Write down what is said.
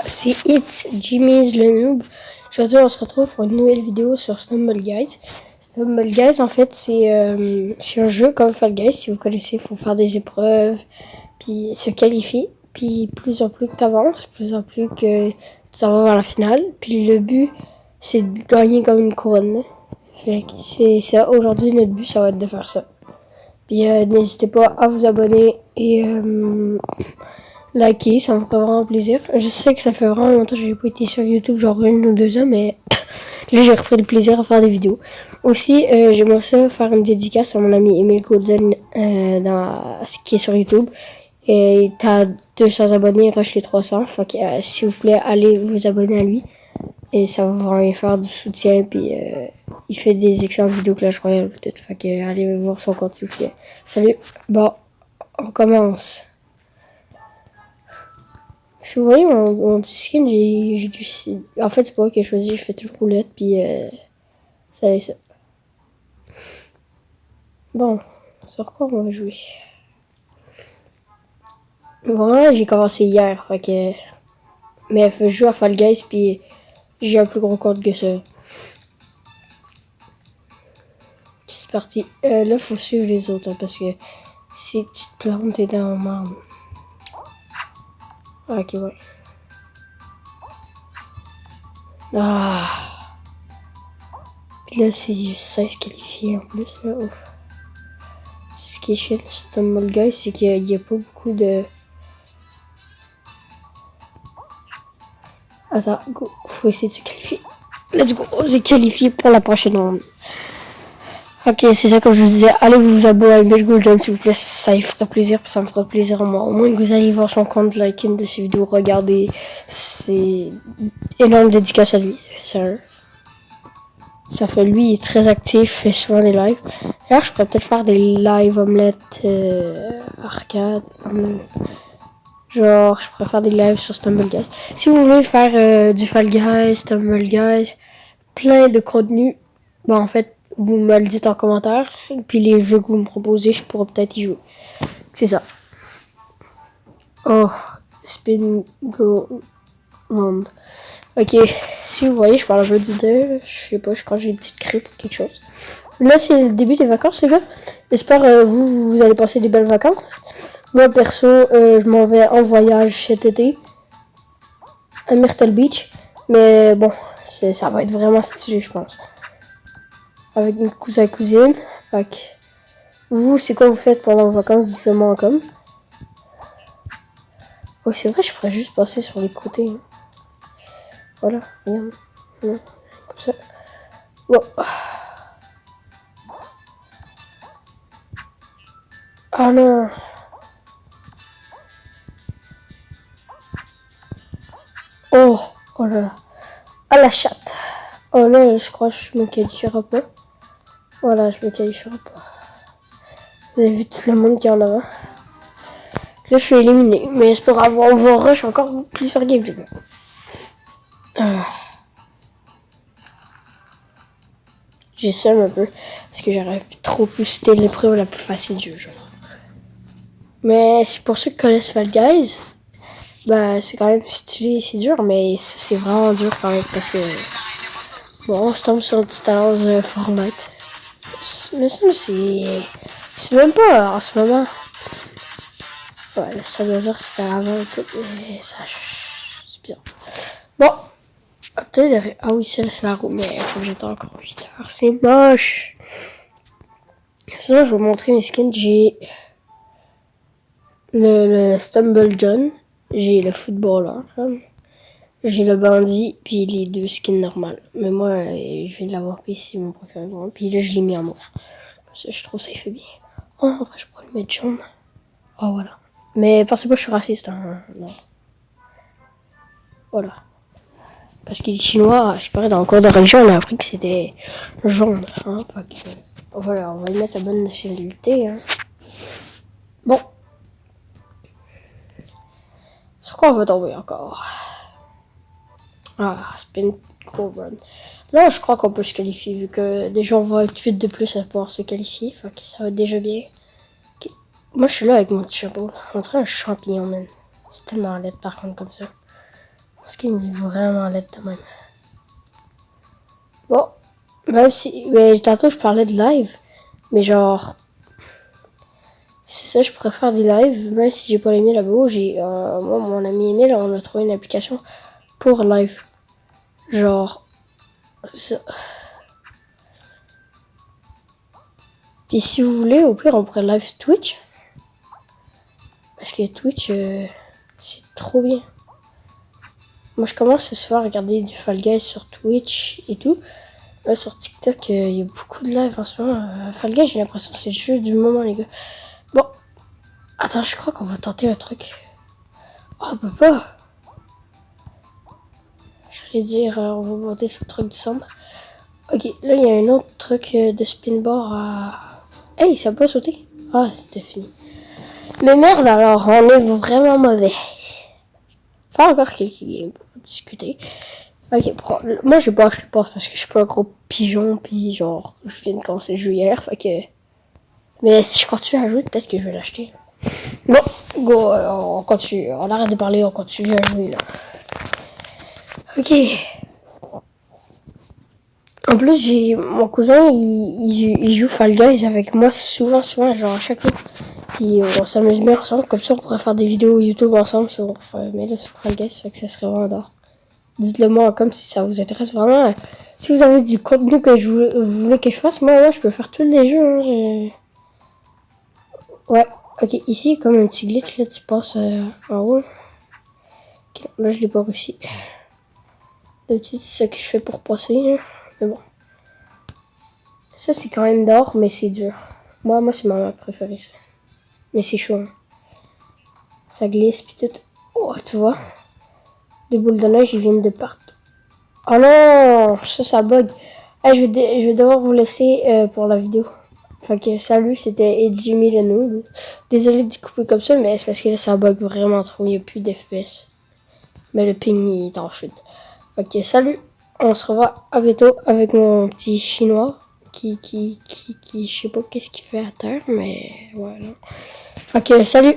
c'est It's Jimmy's le noob. Aujourd'hui, on se retrouve pour une nouvelle vidéo sur Stumble Guys. Stumble Guys, en fait, c'est un jeu comme Fall Guys. Si vous connaissez, il faut faire des épreuves, puis se qualifier. Puis plus en plus que tu avances, plus en plus que tu t'en vas vers la finale. Puis le but, c'est de gagner comme une couronne. Fait que c'est ça. Aujourd'hui, notre but, ça va être de faire ça. Puis n'hésitez pas à vous abonner et liker, ça me ferait vraiment plaisir. Je sais que ça fait vraiment longtemps que j'ai pas été sur YouTube, genre 1 ou 2 ans, mais là j'ai repris le plaisir à faire des vidéos. Aussi, j'aimerais ça faire une dédicace à mon ami Emile Golden qui est sur YouTube. Et t'as 200 abonnés, rush les 300. Fait que s'il vous plaît, allez vous abonner à lui. Et ça va vraiment faire du soutien. Puis il fait des excellentes vidéos Clash Royale peut-être. Fait que allez voir son compte s'il vous plaît. Salut. Bon, on commence. Si vous voyez mon petit skin, j'ai dû... En fait, c'est pas moi qui ai choisi, je fais toujours roulette, puis ça y est ça. Bon, sur quoi on va jouer? Moi, j'ai commencé hier, fait que... Mais je joue à Fall Guys, puis j'ai un plus gros compte que ça. C'est parti. Là, faut suivre les autres, hein, parce que si tu te plantes, t'es dans le marde. Ah, ok, ouais. Ah. Puis là, c'est juste 16 qualifiés en plus, là. Ouf. Ce qui est chiant, Stumble Guys, c'est qu'il n'y a pas beaucoup de... Attends, go. Faut essayer de se qualifier. Let's go, on s'est qualifié pour la prochaine ronde. Ok, c'est ça comme je vous disais. Allez vous abonner à Emile Golden s'il vous plaît, ça lui ferait plaisir, ça me ferait plaisir à moi. Au moins que vous allez voir son compte, liker une de ses vidéos, regardez. C'est énorme dédicace à lui, sérieux. Ça fait lui, il est très actif, il fait souvent des lives. D'ailleurs, je pourrais peut-être faire des lives omelettes arcade. Genre, je pourrais faire des lives sur Stumble Guys. Si vous voulez faire du Fall Guys, Stumble Guys, plein de contenu, bon, en fait, vous me le dites en commentaire. Puis les jeux que vous me proposez, je pourrais peut-être y jouer. C'est ça. Oh, spin go round. Ok, si vous voyez, je parle un peu de... Je sais pas, je crois que j'ai une petite grippe ou quelque chose. Là, c'est le début des vacances, les gars. J'espère vous allez passer des belles vacances. Moi, perso, je m'en vais en voyage cet été à Myrtle Beach. Mais bon, ça va être vraiment stylé, je pense. Avec mes cousins et cousines. Fait que, vous, c'est quoi vous faites pendant vos vacances? Dites-le-moi en com. Oh, c'est vrai, je pourrais juste passer sur les côtés. Hein. Voilà, regarde. Comme ça. Bon. Ah non. Oh, oh là là. Ah la chatte. Oh là, je crois que je me qualifierai pas. Voilà, je me qualifierai pas. Vous avez vu tout le monde qui est en avant. Là, je suis éliminé. Mais c'est pas grave, on va rush encore plusieurs games. J'ai seum un peu. Parce que j'aurais trop pu citer l'épreuve la plus facile du jeu. Mais c'est pour ceux qui connaissent Fall Guys. Bah, c'est quand même stylé, c'est dur. Mais c'est vraiment dur quand même. Parce que... Bon, on se tombe sur une petite annonce Fortnite. Mais ça, c'est même pas en ce moment. Ouais, ça veut dire que c'était avant et tout, mais ça, c'est bien. Bon, peut-être, ah oui, c'est la roue, mais il faut que j'attende encore 8 heures, c'est moche. Sinon, je vais vous montrer mes skins, j'ai le Stumble John, j'ai le footballeur, j'ai le bandit, puis les 2 skins normales. Mais moi, je viens de l'avoir pris, c'est mon préféré, puis là, je l'ai mis en noir. Ça, je trouve ça, il fait bien. Oh, en vrai, je pourrais le mettre jaune. Oh, voilà. Mais pensez pas que je suis raciste, hein, non. Voilà. Parce que les Chinois, c'est pareil, dans le cours de religion, on a appris que c'était jaune. Hein, voilà, on va y mettre sa bonne nationalité. Hein. Bon. Sur quoi on va tomber encore? Ah, spin go run. Là, je crois qu'on peut se qualifier, vu que déjà on va être 8 de plus à pouvoir se qualifier. Fait que ça va être déjà bien. Okay. Moi, je suis là avec mon petit chapeau. On dirait un champignon, man. C'est tellement laid par contre comme ça. skin est vraiment laid de même. Bon, même si... Mais tantôt, je parlais de live. Mais genre... C'est ça, je préfère des lives. Même si j'ai pas les miens là-bas, moi, mon ami Emile, on a trouvé une application pour live. Genre... Ça. Puis si vous voulez, au pire, on pourrait live Twitch. Parce que Twitch, c'est trop bien. Moi, je commence à souvent regarder du Fall Guys sur Twitch et tout. Là, sur TikTok, il y a beaucoup de live en ce moment. Fall Guys, j'ai l'impression que c'est le jeu du moment, les gars. Bon. Attends, je crois qu'on va tenter un truc. Oh, on peut pas. J'allais dire, on va monter sur le truc du centre. Ok, là, il y a un autre truc de spinboard à... Hey, ça peut pas sauter. Ah, c'était fini. Mais merde, alors, on est vraiment mauvais. Enfin, encore quelques games pour discuter. Ok, moi j'ai pas acheté le pass parce que je suis pas un gros pigeon, puis genre, je viens de commencer le jeu hier, fait que... Mais si je continue à jouer, peut-être que je vais l'acheter. Bon, go, on continue, on arrête de parler, on continue à jouer, là. Ok. En plus, mon cousin, il joue Fall Guys avec moi souvent, genre à chaque jour. Puis on s'amuse bien ensemble, comme ça on pourrait faire des vidéos YouTube ensemble sur Fall Guys, fait que ça serait vraiment d'or. Dites-le moi comme si ça vous intéresse vraiment. Si vous avez du contenu que vous voulez que je fasse, moi je peux faire tous les jeux. Hein, ouais, ok, ici comme un petit glitch, là tu passes en haut. Okay, là je l'ai pas réussi. D'habitude c'est ça que je fais pour passer, hein. Mais bon. Ça c'est quand même d'or, mais c'est dur. Moi c'est ma map préférée. Ça. Mais c'est chaud. Hein. Ça glisse puis tout. Oh, tu vois. Des boules de neige, ils viennent de partout. Oh non, ça bug. Hey, je vais devoir vous laisser pour la vidéo. Fait que salut, c'était Jimmy le Noob. Désolé de couper comme ça, mais c'est parce que là, ça bug vraiment trop. Il n'y a plus d'FPS. Mais le ping, il est en chute. Fait que salut, on se revoit à bientôt avec mon petit chinois qui je sais pas qu'est-ce qu'il fait à terre, mais voilà. Fait que salut.